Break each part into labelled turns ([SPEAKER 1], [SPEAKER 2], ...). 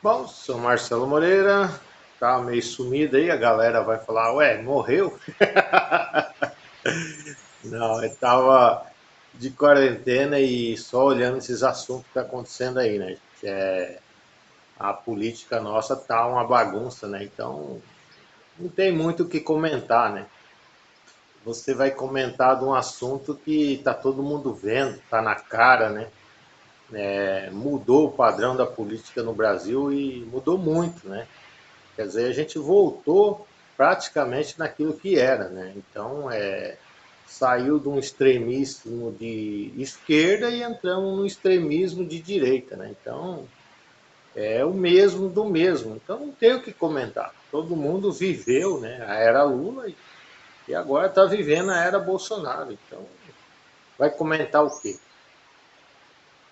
[SPEAKER 1] Bom, sou Marcelo Moreira, tá meio sumido aí, a galera vai falar, ué, morreu? Não, eu tava de quarentena e só olhando esses assuntos que tá acontecendo aí, né? A política nossa tá uma bagunça, né? Então, não tem muito o que comentar, né? Você vai comentar de um assunto que tá todo mundo vendo, tá na cara, né? Mudou o padrão da política no Brasil e mudou muito, né? Quer dizer, a gente voltou praticamente naquilo que era, né? Então, saiu de um extremismo de esquerda e entramos no extremismo de direita, né? Então, é o mesmo do mesmo. Então, não tem o que comentar. Todo mundo viveu, né, a era Lula e agora está vivendo a era Bolsonaro. Então, vai comentar o quê?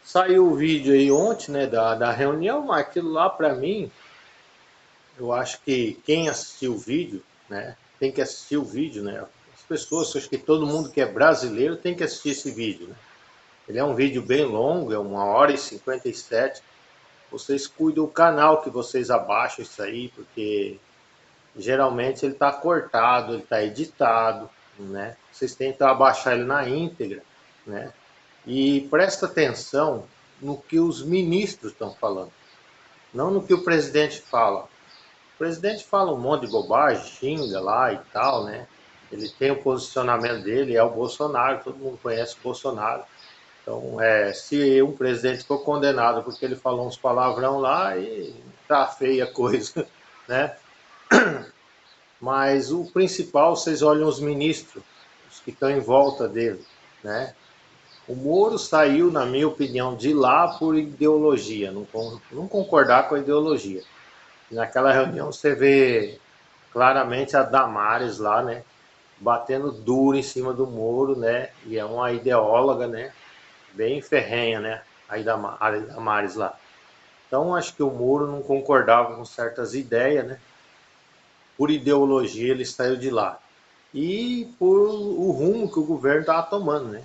[SPEAKER 1] Saiu o vídeo aí ontem, né, da reunião, mas aquilo lá para mim, eu acho que quem assistiu o vídeo, né, tem que assistir o vídeo, né? As pessoas, acho que todo mundo que é brasileiro tem que assistir esse vídeo, né? Ele é um vídeo bem longo, é 1h57. Vocês cuidam do canal que vocês abaixam isso aí, porque geralmente ele está cortado, ele está editado, né? Vocês tentam abaixar ele na íntegra, né? E presta atenção no que os ministros estão falando, não no que o presidente fala. O presidente fala um monte de bobagem, xinga lá e tal, né? Ele tem o posicionamento dele, é o Bolsonaro, todo mundo conhece o Bolsonaro. Então, se um presidente for condenado porque ele falou uns palavrão lá, e tá feia a coisa, né? Mas o principal, vocês olham os ministros, os que estão em volta dele, né? O Moro saiu, na minha opinião, de lá por ideologia, não concordar com a ideologia. Naquela reunião você vê claramente a Damares lá, né? Batendo duro em cima do Moro, né? E é uma ideóloga, né? Bem ferrenha, né? A Damares lá. Então acho que o Moro não concordava com certas ideias, né? Por ideologia ele saiu de lá. E por o rumo que o governo estava tomando, né?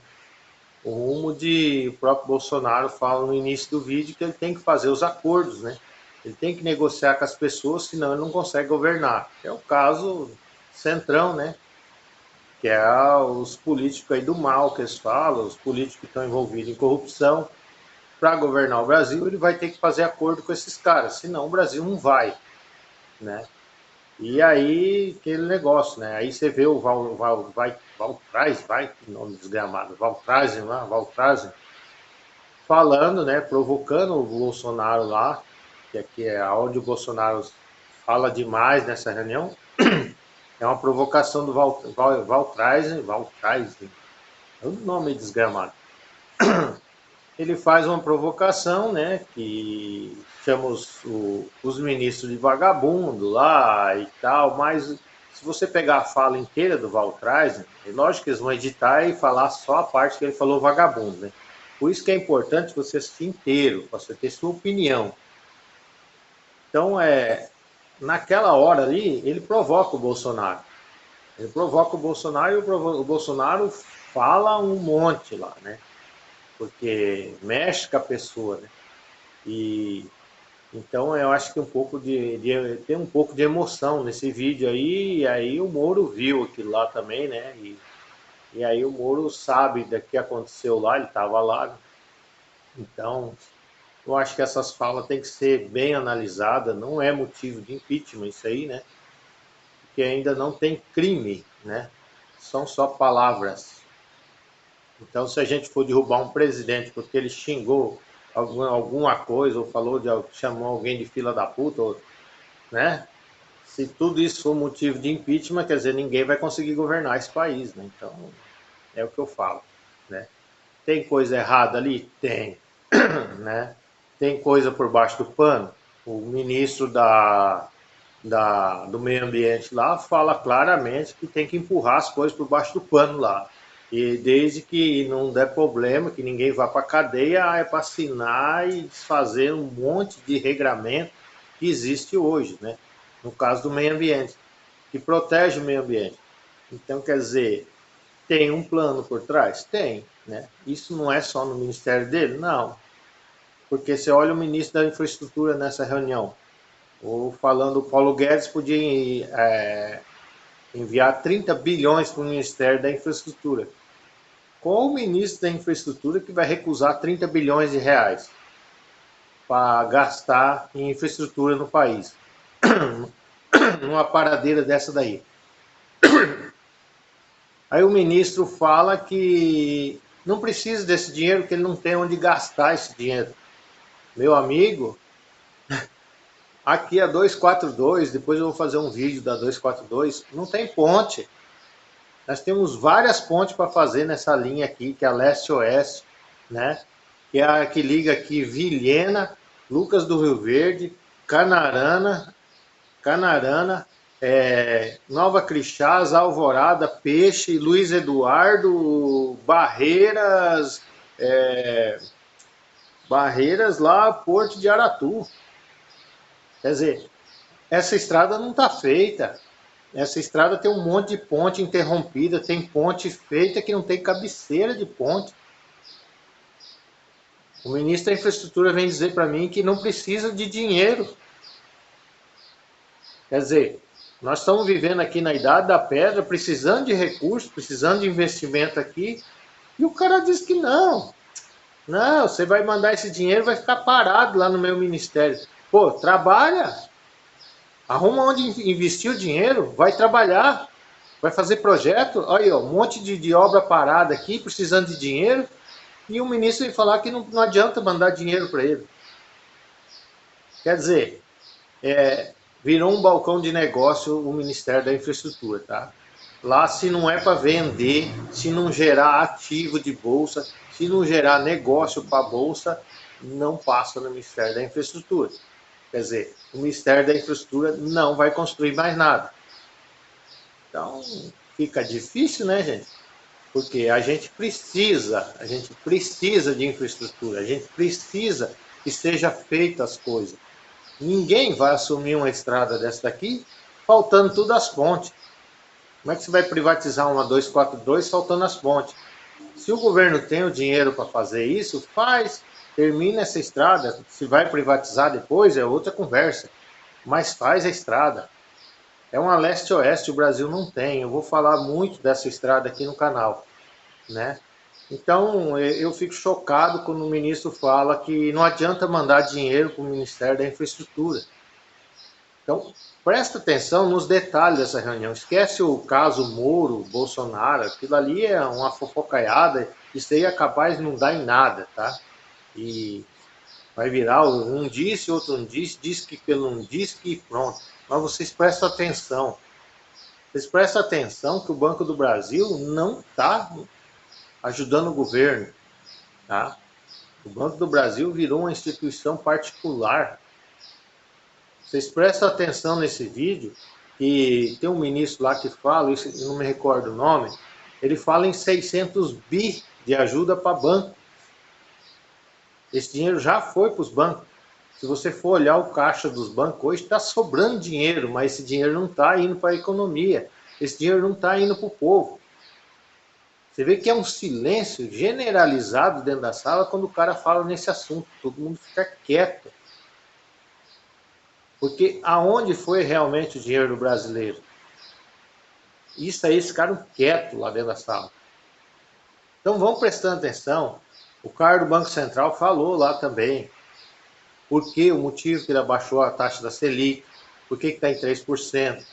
[SPEAKER 1] O rumo de o próprio Bolsonaro fala no início do vídeo que ele tem que fazer os acordos, né? Ele tem que negociar com as pessoas, senão ele não consegue governar. É o caso Centrão, né? Que é os políticos aí do mal que eles falam, os políticos que estão envolvidos em corrupção. Para governar o Brasil, ele vai ter que fazer acordo com esses caras, senão o Brasil não vai, né? E aí, aquele negócio, né? Aí você vê o Valtraz, que nome desgramado, Valtrazen lá, Valtrazen, falando, né? Provocando o Bolsonaro lá, que aqui é onde o Bolsonaro fala demais nessa reunião. É uma provocação do Valtrazen, é um nome desgramado. Ele faz uma provocação, né, que chama os ministros de vagabundo lá e tal, mas se você pegar a fala inteira do Valtraz, é lógico que eles vão editar e falar só a parte que ele falou vagabundo, né? Por isso que é importante você assistir inteiro, para você ter sua opinião. Então, naquela hora ali, ele provoca o Bolsonaro. Ele provoca o Bolsonaro e o Bolsonaro fala um monte lá, né? Porque mexe com a pessoa, né? E então eu acho que tem um pouco de emoção nesse vídeo aí, e aí o Moro viu aquilo lá também, né? E aí o Moro sabe do que aconteceu lá, ele estava lá, né? Então eu acho que essas falas têm que ser bem analisadas, não é motivo de impeachment isso aí, né? Porque ainda não tem crime, né? São só palavras. Então, se a gente for derrubar um presidente porque ele xingou alguma coisa, ou chamou alguém de fila da puta, né? Se tudo isso for motivo de impeachment, quer dizer, ninguém vai conseguir governar esse país, né? Então, é o que eu falo, né? Tem coisa errada ali? Tem, né? Tem coisa por baixo do pano? O ministro do meio ambiente lá fala claramente que tem que empurrar as coisas por baixo do pano lá. E desde que não der problema, que ninguém vá para a cadeia, é para assinar e desfazer um monte de regramento que existe hoje, né? No caso do meio ambiente, que protege o meio ambiente. Então, quer dizer, tem um plano por trás? Tem, né? Isso não é só no ministério dele? Não. Porque você olha o ministro da Infraestrutura nessa reunião, ou falando, o Paulo Guedes podia enviar 30 bilhões para o Ministério da Infraestrutura. Qual o ministro da Infraestrutura que vai recusar 30 bilhões de reais para gastar em infraestrutura no país? Numa paradeira dessa daí. Aí o ministro fala que não precisa desse dinheiro, que ele não tem onde gastar esse dinheiro. Meu amigo, aqui a 242, depois eu vou fazer um vídeo da 242, não tem ponte. Nós temos várias pontes para fazer nessa linha aqui, que é a leste-oeste, né? Que é a que liga aqui Vilhena, Lucas do Rio Verde, Canarana, Nova Crixás, Alvorada, Peixe, Luiz Eduardo, Barreiras, Barreiras lá, Porto de Aratu. Quer dizer, essa estrada não está feita. Essa estrada tem um monte de ponte interrompida, tem ponte feita que não tem cabeceira de ponte. O ministro da Infraestrutura vem dizer para mim que não precisa de dinheiro. Quer dizer, nós estamos vivendo aqui na Idade da Pedra, precisando de recursos, precisando de investimento aqui, e o cara diz que não. Não, você vai mandar esse dinheiro, vai ficar parado lá no meu ministério. Pô, trabalha. Arruma onde investir o dinheiro, vai trabalhar, vai fazer projeto. Olha aí, ó, um monte de obra parada aqui, precisando de dinheiro, e o ministro vem falar que não adianta mandar dinheiro para ele. Quer dizer, virou um balcão de negócio o Ministério da Infraestrutura, tá? Lá, se não é para vender, se não gerar ativo de bolsa, se não gerar negócio para a bolsa, não passa no Ministério da Infraestrutura. Quer dizer, o Ministério da Infraestrutura não vai construir mais nada. Então, fica difícil, né, gente? Porque a gente precisa de infraestrutura, a gente precisa que seja feitas as coisas. Ninguém vai assumir uma estrada dessa daqui faltando tudo as pontes. Como é que você vai privatizar uma 242 faltando as pontes? Se o governo tem o dinheiro para fazer isso, faz, termina essa estrada. Se vai privatizar depois é outra conversa, mas faz a estrada. É uma leste-oeste, o Brasil não tem. Eu vou falar muito dessa estrada aqui no canal, né? Então eu fico chocado quando o ministro fala que não adianta mandar dinheiro para o Ministério da Infraestrutura. Então, presta atenção nos detalhes dessa reunião. Esquece o caso Moro, Bolsonaro, aquilo ali é uma fofocaiada, isso aí é capaz de não dar em nada, tá? E vai virar, um disse, outro não disse que pelo não disse que pronto. Mas vocês prestam atenção. Vocês prestam atenção que o Banco do Brasil não está ajudando o governo, tá? O Banco do Brasil virou uma instituição particular. Vocês prestam atenção nesse vídeo, e tem um ministro lá que fala, eu não me recordo o nome, ele fala em 600 bi de ajuda para banco. Esse dinheiro já foi para os bancos. Se você for olhar o caixa dos bancos hoje, está sobrando dinheiro, mas esse dinheiro não está indo para a economia. Esse dinheiro não está indo para o povo. Você vê que é um silêncio generalizado dentro da sala quando o cara fala nesse assunto. Todo mundo fica quieto. Porque aonde foi realmente o dinheiro do brasileiro? Isso aí, esse cara quieto lá dentro da sala. Então vamos prestando atenção. O cara do Banco Central falou lá também. Por que o motivo que ele abaixou a taxa da Selic? Por que está em 3%?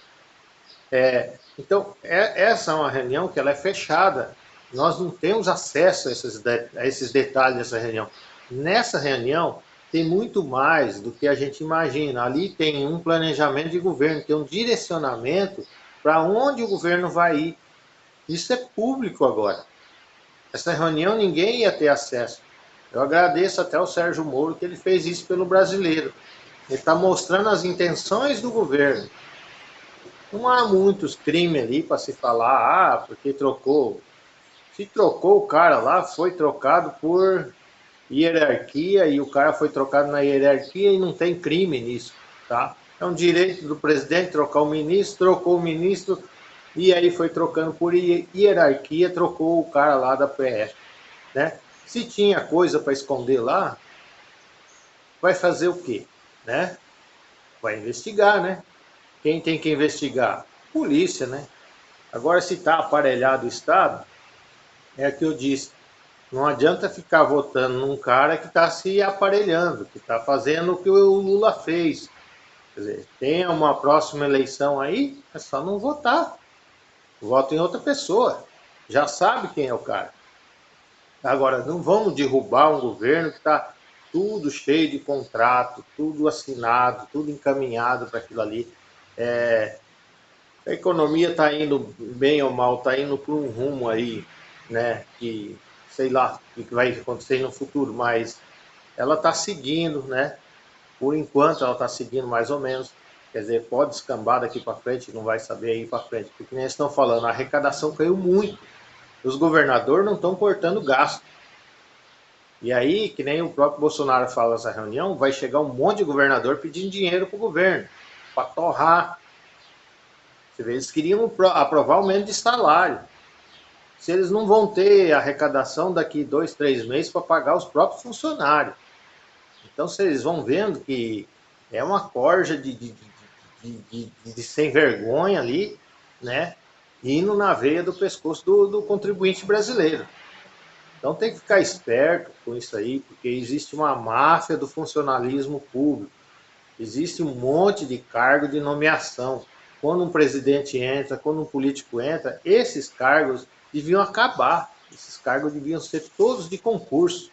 [SPEAKER 1] Então, essa é uma reunião que ela é fechada. Nós não temos acesso a esses detalhes dessa reunião. Nessa reunião, tem muito mais do que a gente imagina. Ali tem um planejamento de governo, tem um direcionamento para onde o governo vai ir. Isso é público agora. Essa reunião ninguém ia ter acesso. Eu agradeço até ao Sérgio Moro que ele fez isso pelo brasileiro. Ele está mostrando as intenções do governo. Não há muitos crimes ali para se falar, porque trocou. Se trocou o cara lá, foi trocado por hierarquia e o cara foi trocado na hierarquia e não tem crime nisso, tá? É um direito do presidente trocar o ministro, trocou o ministro e aí foi trocando por hierarquia, trocou o cara lá da PF, né? Se tinha coisa para esconder lá, vai fazer o quê? Né? Vai investigar, né? Quem tem que investigar? Polícia, né? Agora, se está aparelhado o Estado, é o que eu disse, não adianta ficar votando num cara que está se aparelhando, que está fazendo o que o Lula fez. Quer dizer, tem uma próxima eleição aí, é só não votar. Vota em outra pessoa. Já sabe quem é o cara. Agora, não vamos derrubar um governo que está tudo cheio de contrato, tudo assinado, tudo encaminhado para aquilo ali. A economia está indo bem ou mal, está indo por um rumo aí, né? Que sei lá o que vai acontecer no futuro, mas ela está seguindo, né? Por enquanto ela está seguindo mais ou menos. Quer dizer, pode descambar daqui para frente, não vai saber ir para frente. Porque nem eles estão falando, a arrecadação caiu muito. Os governadores não estão cortando gasto. E aí, que nem o próprio Bolsonaro fala nessa reunião, vai chegar um monte de governador pedindo dinheiro para o governo, para torrar. Você vê, eles queriam aprovar o aumento de salário. Se eles não vão ter arrecadação daqui 2, 3 meses para pagar os próprios funcionários. Então, vocês vão vendo que é uma corja de sem vergonha ali, né? Indo na veia do pescoço do contribuinte brasileiro. Então tem que ficar esperto com isso aí, porque existe uma máfia do funcionalismo público. Existe um monte de cargo de nomeação. Quando um presidente entra, quando um político entra, esses cargos deviam acabar. Esses cargos deviam ser todos de concurso.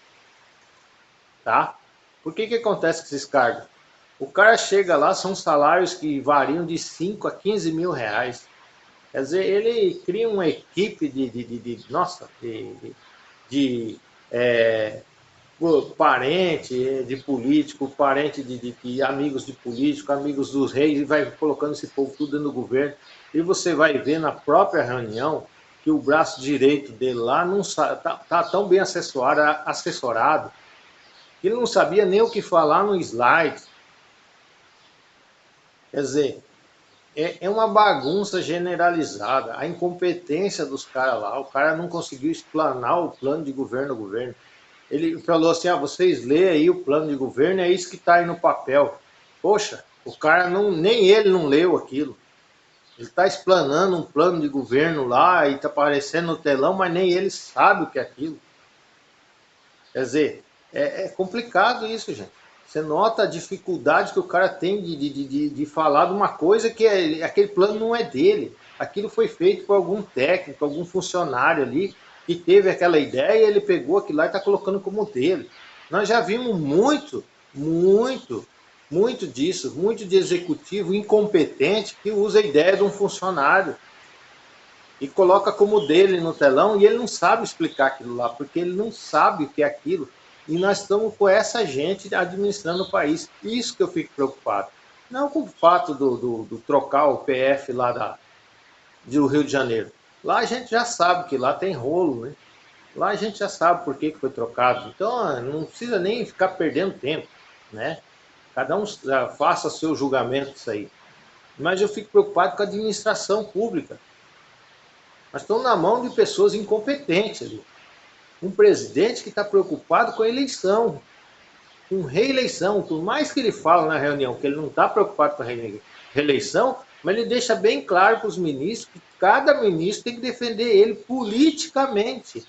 [SPEAKER 1] Tá? Por que acontece com esses cargos? O cara chega lá, são salários que variam de 5 a 15 mil reais. Quer dizer, ele cria uma equipe de parente de político, parente de amigos de político, amigos dos reis, e vai colocando esse povo tudo dentro do governo. E você vai ver na própria reunião que o braço direito dele lá não tá tão bem assessorado que ele não sabia nem o que falar no slide. Quer dizer, é uma bagunça generalizada. A incompetência dos caras lá, o cara não conseguiu explanar o plano de governo ao governo. Ele falou assim, vocês lêem aí o plano de governo, é isso que está aí no papel. Poxa, o cara nem ele não leu aquilo. Ele está explanando um plano de governo lá e está aparecendo no telão, mas nem ele sabe o que é aquilo. Quer dizer, é complicado isso, gente. Você nota a dificuldade que o cara tem de falar de uma coisa que aquele plano não é dele. Aquilo foi feito por algum técnico, algum funcionário ali, que teve aquela ideia e ele pegou aquilo lá e está colocando como dele. Nós já vimos muito disso, muito de executivo incompetente que usa a ideia de um funcionário e coloca como dele no telão e ele não sabe explicar aquilo lá, porque ele não sabe o que é aquilo. E nós estamos com essa gente administrando o país. Isso que eu fico preocupado. Não com o fato do trocar o PF lá do Rio de Janeiro. Lá a gente já sabe que lá tem rolo, né? Lá a gente já sabe por que foi trocado. Então não precisa nem ficar perdendo tempo, né? Cada um faça seu julgamento disso aí. Mas eu fico preocupado com a administração pública. Nós estamos na mão de pessoas incompetentes ali. Um presidente que está preocupado com a eleição, com reeleição. Por mais que ele fale na reunião que ele não está preocupado com a reeleição, mas ele deixa bem claro para os ministros que cada ministro tem que defender ele politicamente.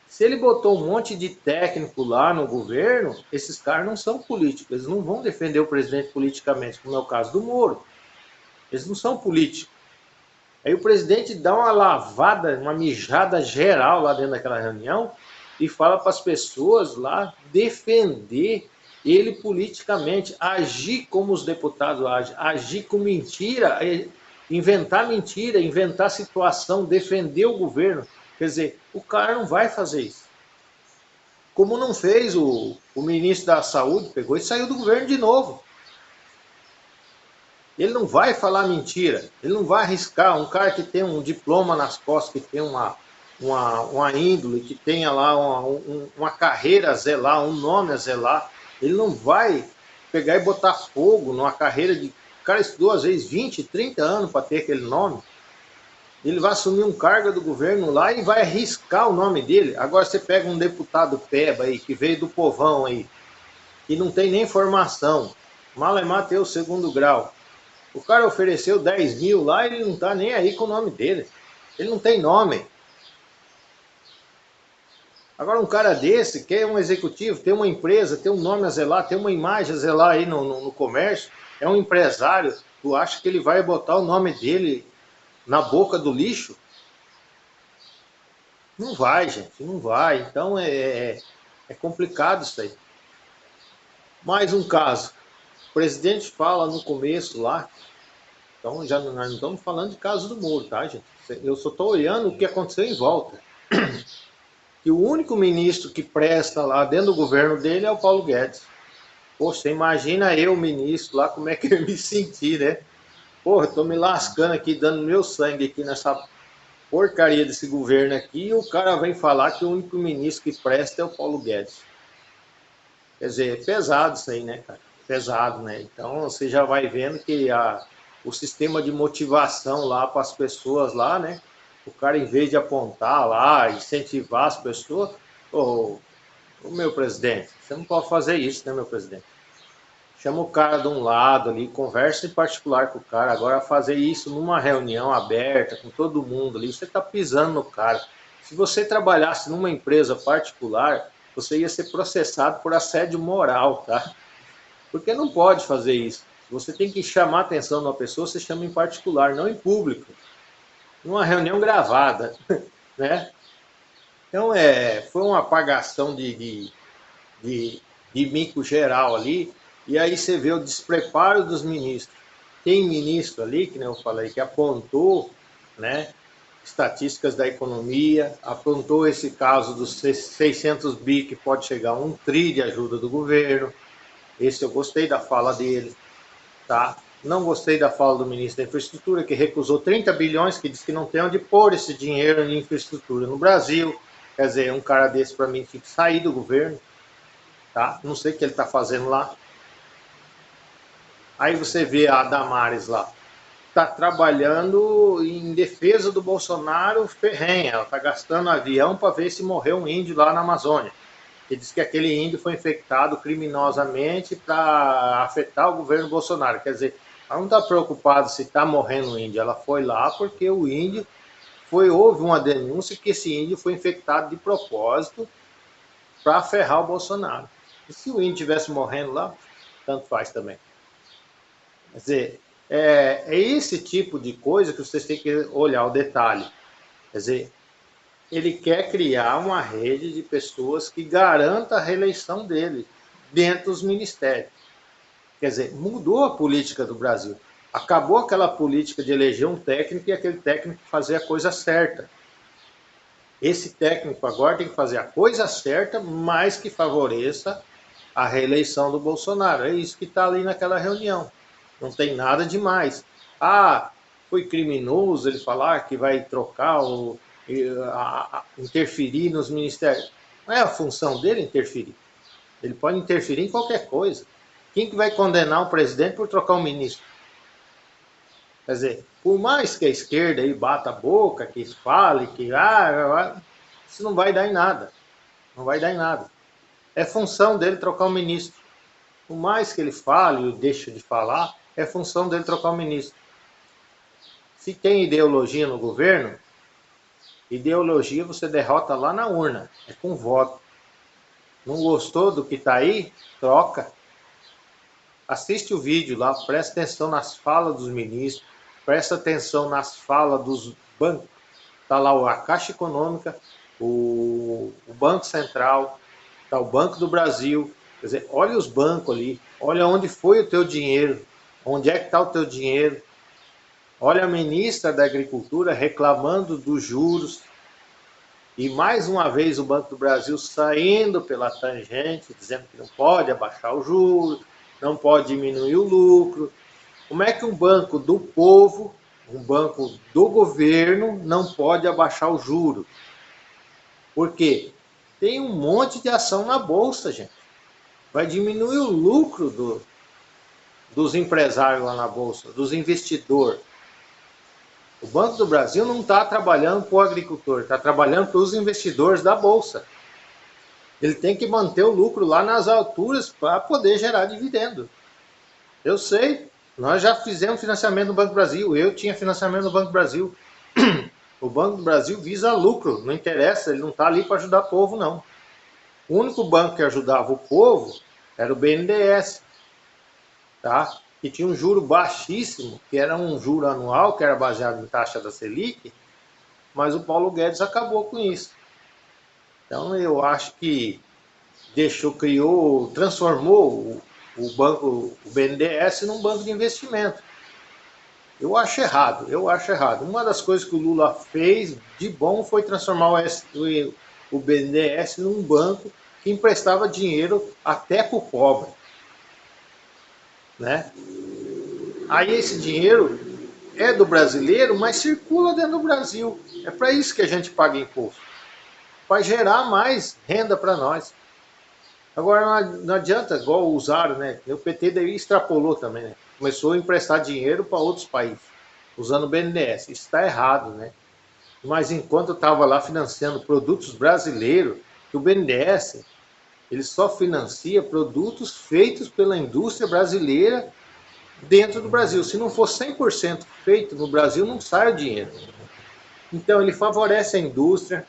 [SPEAKER 1] Se ele botou um monte de técnico lá no governo, esses caras não são políticos, eles não vão defender o presidente politicamente, como é o caso do Moro. Eles não são políticos. Aí o presidente dá uma lavada, uma mijada geral lá dentro daquela reunião e fala para as pessoas lá defender ele politicamente, agir como os deputados agem, agir com mentira, inventar situação, defender o governo. Quer dizer, o cara não vai fazer isso. Como não fez o ministro da Saúde, pegou e saiu do governo de novo. Ele não vai falar mentira, ele não vai arriscar. Um cara que tem um diploma nas costas, que tem uma índole, que tenha lá uma carreira a zelar, um nome a zelar, ele não vai pegar e botar fogo numa carreira de... O cara estudou às vezes 20, 30 anos para ter aquele nome. Ele vai assumir um cargo do governo lá e vai arriscar o nome dele. Agora você pega um deputado peba aí, que veio do povão aí, e não tem nem formação. Malemar tem o segundo grau. O cara ofereceu 10 mil lá e ele não tá nem aí com o nome dele. Ele não tem nome. Agora um cara desse, que é um executivo, tem uma empresa, tem um nome a zelar, tem uma imagem a zelar aí no comércio, é um empresário, tu acha que ele vai botar o nome dele na boca do lixo? Não vai, gente, não vai. Então é complicado isso aí. Mais um caso. O presidente fala no começo lá, então já nós não estamos falando de caso do Moro, tá, gente? Eu só estou olhando o que aconteceu em volta. E o único ministro que presta lá dentro do governo dele é o Paulo Guedes. Poxa, você imagina eu, ministro, lá, como é que eu me senti, né? Porra, tô me lascando aqui, dando meu sangue aqui nessa porcaria desse governo aqui, e o cara vem falar que o único ministro que presta é o Paulo Guedes. Quer dizer, é pesado isso aí, né, cara? Pesado, né? Então você já vai vendo que o sistema de motivação lá para as pessoas lá, né? O cara, em vez de apontar lá, incentivar as pessoas, ô, meu presidente, você não pode fazer isso, né, meu presidente? Chama o cara de um lado ali, conversa em particular com o cara. Agora, fazer isso numa reunião aberta, com todo mundo ali, você está pisando no cara. Se você trabalhasse numa empresa particular, você ia ser processado por assédio moral, tá? Porque não pode fazer isso. Você tem que chamar a atenção de uma pessoa, você chama em particular, não em público. Numa reunião gravada, né? Então, foi uma apagação de mico geral ali, e aí você vê o despreparo dos ministros. Tem ministro ali, que nem eu falei, que apontou, né, estatísticas da economia, apontou esse caso dos 600 bi que pode chegar a 1 tri de ajuda do governo. Esse eu gostei da fala dele, tá? Não gostei da fala do ministro da Infraestrutura, que recusou 30 bilhões, que disse que não tem onde pôr esse dinheiro em infraestrutura no Brasil. Quer dizer, um cara desse para mim tinha que sair do governo, tá? Não sei o que ele está fazendo lá. Aí você vê a Damares lá, está trabalhando em defesa do Bolsonaro ferrenha, ela está gastando avião para ver se morreu um índio lá na Amazônia. Ele diz que aquele índio foi infectado criminosamente para afetar o governo Bolsonaro. Quer dizer, ela não está preocupada se está morrendo o índio, ela foi lá porque o índio houve uma denúncia que esse índio foi infectado de propósito para ferrar o Bolsonaro. E se o índio estivesse morrendo lá, tanto faz também. Quer dizer, é esse tipo de coisa que vocês têm que olhar o detalhe. Quer dizer, ele quer criar uma rede de pessoas que garanta a reeleição dele dentro dos ministérios. Quer dizer, mudou a política do Brasil. Acabou aquela política de eleger um técnico e aquele técnico fazer a coisa certa. Esse técnico agora tem que fazer a coisa certa, mas que favoreça a reeleição do Bolsonaro. É isso que está ali naquela reunião. Não tem nada demais. Ah, foi criminoso ele falar que vai trocar interferir nos ministérios. Não é a função dele interferir. Ele pode interferir em qualquer coisa. Quem que vai condenar um presidente por trocar um ministro? Quer dizer, por mais que a esquerda aí bata a boca, que fale, que isso não vai dar em nada. Não vai dar em nada. É função dele trocar um ministro. Por mais que ele fale ou deixe de falar, é função dele trocar um ministro. Se tem ideologia no governo, ideologia você derrota lá na urna, é com voto. Não gostou do que está aí? Troca. Assiste o vídeo lá, presta atenção nas falas dos ministros, presta atenção nas falas dos bancos. Está lá a Caixa Econômica, o Banco Central, está o Banco do Brasil. Quer dizer, olha os bancos ali, olha onde foi o teu dinheiro, onde é que está o teu dinheiro. Olha a ministra da Agricultura reclamando dos juros. E mais uma vez o Banco do Brasil saindo pela tangente, dizendo que não pode abaixar o juro, não pode diminuir o lucro. Como é que um banco do povo, um banco do governo, não pode abaixar o juro? Por quê? Tem um monte de ação na Bolsa, gente. Vai diminuir o lucro dos empresários lá na Bolsa, dos investidores. O Banco do Brasil não está trabalhando para o agricultor, está trabalhando para os investidores da Bolsa. Ele tem que manter o lucro lá nas alturas para poder gerar dividendo. Eu sei, nós já fizemos financiamento no Banco do Brasil, eu tinha financiamento no Banco do Brasil. O Banco do Brasil visa lucro, não interessa, ele não está ali para ajudar o povo, não. O único banco que ajudava o povo era o BNDES, tá? Que tinha um juro baixíssimo, que era um juro anual, que era baseado em taxa da Selic, mas o Paulo Guedes acabou com isso. Então eu acho que transformou o banco, o BNDES, num banco de investimento. Eu acho errado, eu acho errado. Uma das coisas que o Lula fez de bom foi transformar o BNDES num banco que emprestava dinheiro até para o pobre, né? Aí esse dinheiro é do brasileiro, mas circula dentro do Brasil. É para isso que a gente paga imposto, para gerar mais renda para nós. Agora não adianta, igual usaram, né? O PT daí extrapolou também, né? Começou a emprestar dinheiro para outros países, usando o BNDES. Isso está errado, né? Mas enquanto eu estava lá financiando produtos brasileiros, o BNDES ele só financia produtos feitos pela indústria brasileira dentro do Brasil. Se não for 100% feito no Brasil, não sai o dinheiro. Então ele favorece a indústria,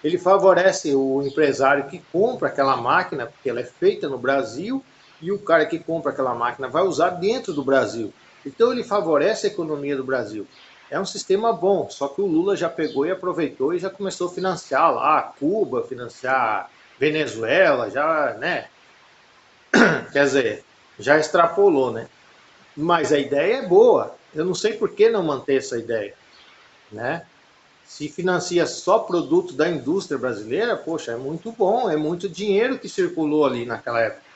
[SPEAKER 1] ele favorece o empresário que compra aquela máquina, porque ela é feita no Brasil, e o cara que compra aquela máquina vai usar dentro do Brasil. Então ele favorece a economia do Brasil. É um sistema bom, só que o Lula já pegou e aproveitou e já começou a financiar lá Cuba, financiar Venezuela, já, né? Quer dizer, já extrapolou, né? Mas a ideia é boa. Eu não sei por que não manter essa ideia, né? Se financia só produto da indústria brasileira, poxa, é muito bom, é muito dinheiro que circulou ali naquela época.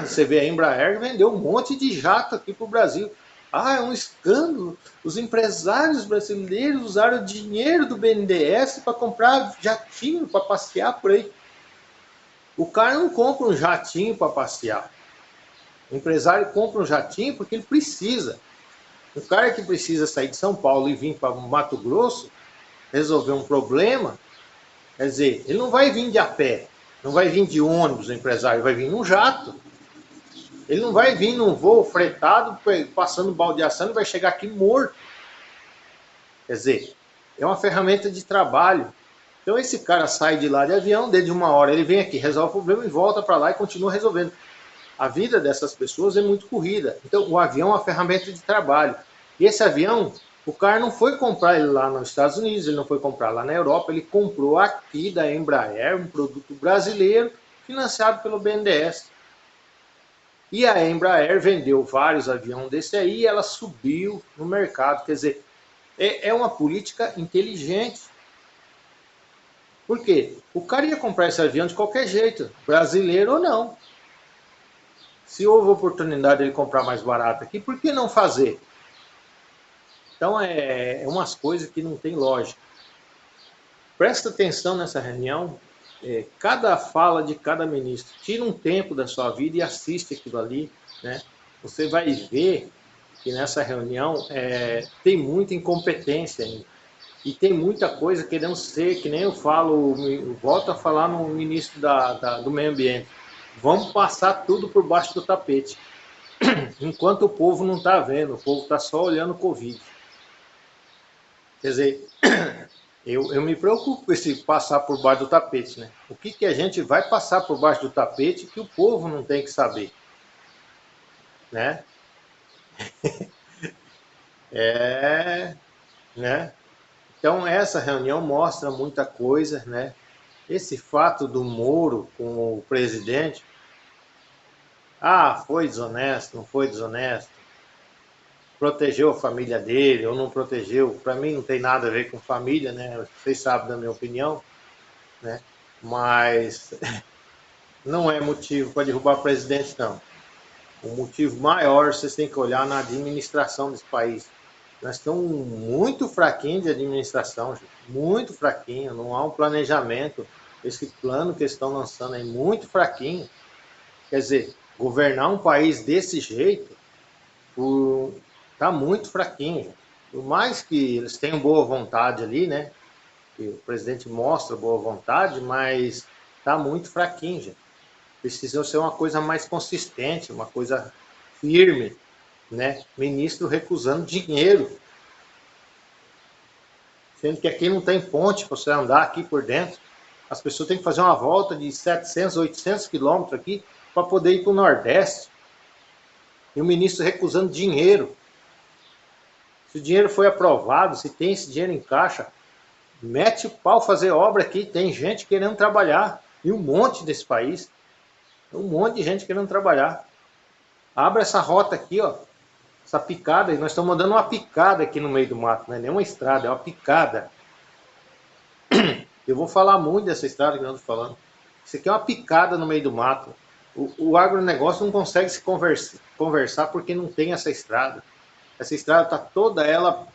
[SPEAKER 1] Você vê a Embraer vendeu um monte de jato aqui para o Brasil. Ah, é um escândalo. Os empresários brasileiros usaram o dinheiro do BNDES para comprar jatinho para passear por aí. O cara não compra um jatinho para passear. O empresário compra um jatinho porque ele precisa. O cara que precisa sair de São Paulo e vir para Mato Grosso resolver um problema, quer dizer, ele não vai vir de a pé, não vai vir de ônibus, o empresário vai vir num jato. Ele não vai vir num voo fretado, passando baldeação, e vai chegar aqui morto. Quer dizer, é uma ferramenta de trabalho. Então esse cara sai de lá de avião, dentro de uma hora ele vem aqui, resolve o problema e volta para lá e continua resolvendo. A vida dessas pessoas é muito corrida. Então o avião é uma ferramenta de trabalho. E esse avião, o cara não foi comprar ele lá nos Estados Unidos, ele não foi comprar lá na Europa, ele comprou aqui da Embraer, um produto brasileiro, financiado pelo BNDES. E a Embraer vendeu vários aviões desse aí e ela subiu no mercado. Quer dizer, é uma política inteligente. Por quê? O cara ia comprar esse avião de qualquer jeito, brasileiro ou não. Se houve oportunidade de ele comprar mais barato aqui, por que não fazer? Então é umas coisas que não tem lógica. Presta atenção nessa reunião, cada fala de cada ministro. Tira um tempo da sua vida e assiste aquilo ali, né? Você vai ver que nessa reunião tem muita incompetência ainda. E tem muita coisa querendo ser, que nem eu falo, eu volto a falar no ministro do Meio Ambiente. Vamos passar tudo por baixo do tapete. Enquanto o povo não está vendo, o povo está só olhando o Covid. Quer dizer, eu me preocupo com esse passar por baixo do tapete, né? O que a gente vai passar por baixo do tapete que o povo não tem que saber, né? É, né? Então essa reunião mostra muita coisa, né? Esse fato do Moro com o presidente, foi desonesto, não foi desonesto, protegeu a família dele ou não protegeu, para mim não tem nada a ver com família, né? Vocês sabem da minha opinião, né? Mas não é motivo para derrubar o presidente, não. O motivo maior vocês têm que olhar na administração desse país. Nós estamos muito fraquinhos de administração, gente. Muito fraquinho, não há um planejamento. Esse plano que eles estão lançando é muito fraquinho. Quer dizer, governar um país desse jeito está muito fraquinho. Gente. Por mais que eles tenham boa vontade ali, né? Que o presidente mostra boa vontade, mas Está muito fraquinho, gente. Precisa ser uma coisa mais consistente, uma coisa firme, né? Ministro recusando dinheiro, sendo que aqui não tem ponte para você andar aqui por dentro. As pessoas têm que fazer uma volta de 700, 800 quilômetros aqui para poder ir para o Nordeste. E o ministro recusando dinheiro. Se o dinheiro foi aprovado, se tem esse dinheiro em caixa, mete o pau fazer obra aqui. Tem gente querendo trabalhar. E um monte desse país. Um monte de gente querendo trabalhar. Abre essa rota aqui, ó. Essa picada. E nós estamos mandando uma picada aqui no meio do mato. Não é nem uma estrada, é uma picada. Eu vou falar muito dessa estrada que eu estou falando. Isso aqui é uma picada no meio do mato. O agronegócio não consegue se conversar porque não tem essa estrada. Essa estrada está toda ela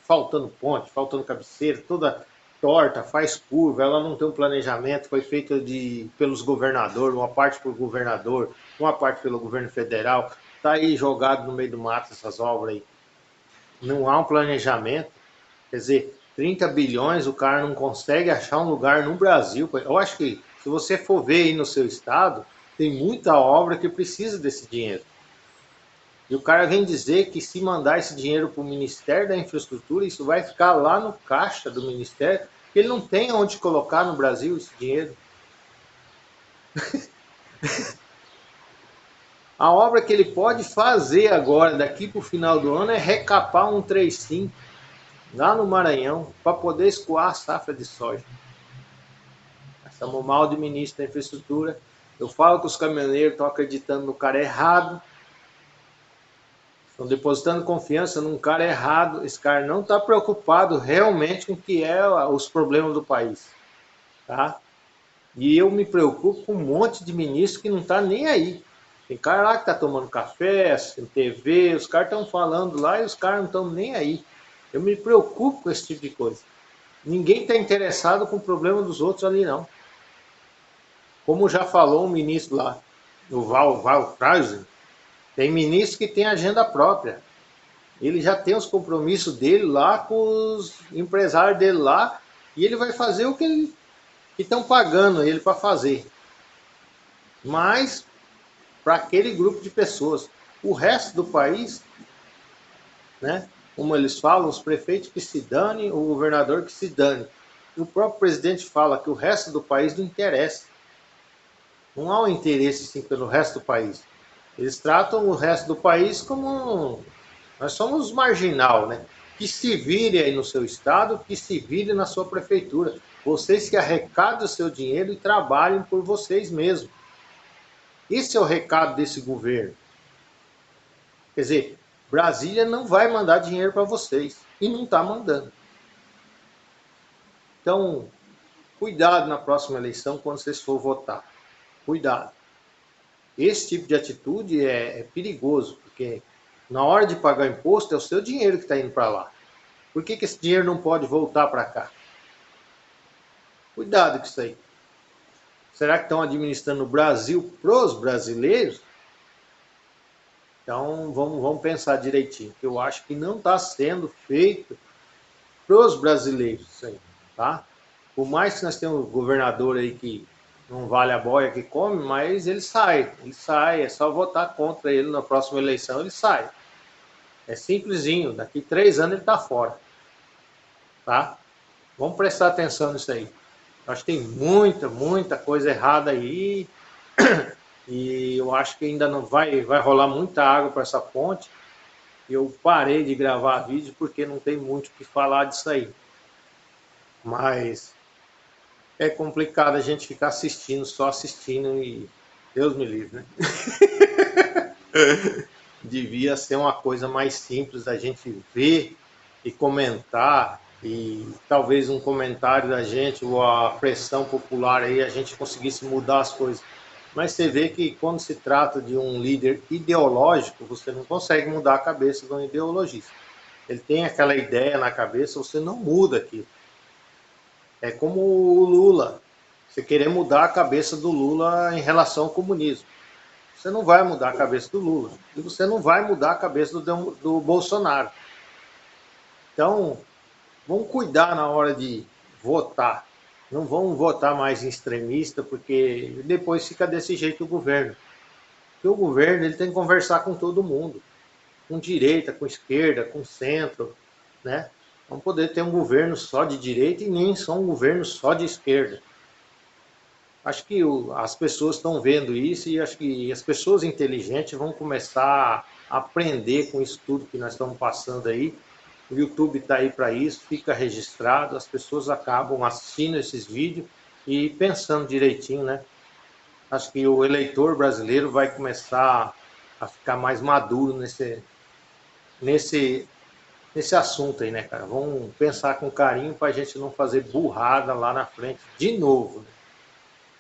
[SPEAKER 1] faltando ponte, faltando cabeceira, toda torta, faz curva, ela não tem um planejamento, foi feita pelos governadores, uma parte pelo governador, uma parte pelo governo federal, está aí jogado no meio do mato essas obras aí. Não há um planejamento, quer dizer, 30 bilhões o cara não consegue achar um lugar no Brasil. Eu acho que se você for ver aí no seu estado, tem muita obra que precisa desse dinheiro. E o cara vem dizer que se mandar esse dinheiro para o Ministério da Infraestrutura, isso vai ficar lá no caixa do Ministério, porque ele não tem onde colocar no Brasil esse dinheiro. A obra que ele pode fazer agora, daqui para o final do ano, é recapar um 35 lá no Maranhão, para poder escoar a safra de soja. Estamos mal de ministro da Infraestrutura. Eu falo que os caminhoneiros estão acreditando no cara errado. Estão depositando confiança num cara errado. Esse cara não está preocupado realmente com o que é os problemas do país. Tá? E eu me preocupo com um monte de ministro que não está nem aí. Tem cara lá que está tomando café, tem TV, os caras estão falando lá e os caras não estão nem aí. Eu me preocupo com esse tipo de coisa. Ninguém está interessado com o problema dos outros ali, não. Como já falou um ministro lá, o Val Krausen, tem ministro que tem agenda própria. Ele já tem os compromissos dele lá com os empresários dele lá e ele vai fazer o que estão pagando ele para fazer. Mas para aquele grupo de pessoas. O resto do país, né? Como eles falam, os prefeitos que se dane, o governador que se dane. O próprio presidente fala que o resto do país não interessa. Não há um interesse sim, pelo resto do país. Eles tratam o resto do país como nós somos marginal, né? Que se vire aí no seu estado, que se vire na sua prefeitura. Vocês que arrecadem o seu dinheiro e trabalhem por vocês mesmos. Esse é o recado desse governo. Quer dizer, Brasília não vai mandar dinheiro para vocês. E não está mandando. Então, cuidado na próxima eleição quando vocês for votar. Cuidado. Esse tipo de atitude é perigoso, porque na hora de pagar imposto é o seu dinheiro que está indo para lá. Por que esse dinheiro não pode voltar para cá? Cuidado com isso aí. Será que estão administrando o Brasil para os brasileiros? Então vamos pensar direitinho, que eu acho que não está sendo feito para os brasileiros isso aí, tá? Por mais que nós tenhamos um governador aí que não vale a boia que come, mas ele sai, é só votar contra ele na próxima eleição, ele sai. É simplesinho, daqui 3 anos ele está fora, tá? Vamos prestar atenção nisso aí. Acho que tem muita coisa errada aí e eu acho que ainda não vai rolar muita água para essa ponte. Eu parei de gravar vídeo porque não tem muito o que falar disso aí. Mas é complicado a gente ficar assistindo, só assistindo e Deus me livre, né? Devia ser uma coisa mais simples da gente ver e comentar e talvez um comentário da gente ou a pressão popular aí a gente conseguisse mudar as coisas. Mas você vê que quando se trata de um líder ideológico, você não consegue mudar a cabeça de um ideologista. Ele tem aquela ideia na cabeça, você não muda aquilo. É como o Lula. Você querer mudar a cabeça do Lula em relação ao comunismo. Você não vai mudar a cabeça do Lula. E você não vai mudar a cabeça do Bolsonaro. Então, vamos cuidar na hora de votar. Não vão votar mais em extremista, porque depois fica desse jeito o governo. Porque o governo ele tem que conversar com todo mundo, com direita, com esquerda, com centro, né? Vamos poder ter um governo só de direita e nem só um governo só de esquerda. Acho que as pessoas estão vendo isso e acho que as pessoas inteligentes vão começar a aprender com isso tudo que nós estamos passando aí. O YouTube está aí para isso, fica registrado, as pessoas acabam assistindo esses vídeos e pensando direitinho, né? Acho que o eleitor brasileiro vai começar a ficar mais maduro nesse, nesse assunto aí, né, cara? Vamos pensar com carinho para a gente não fazer burrada lá na frente de novo, né?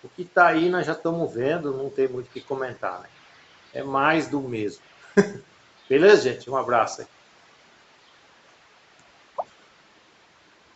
[SPEAKER 1] O que está aí nós já estamos vendo, não tem muito o que comentar, né? É mais do mesmo. Beleza, gente? Um abraço aí.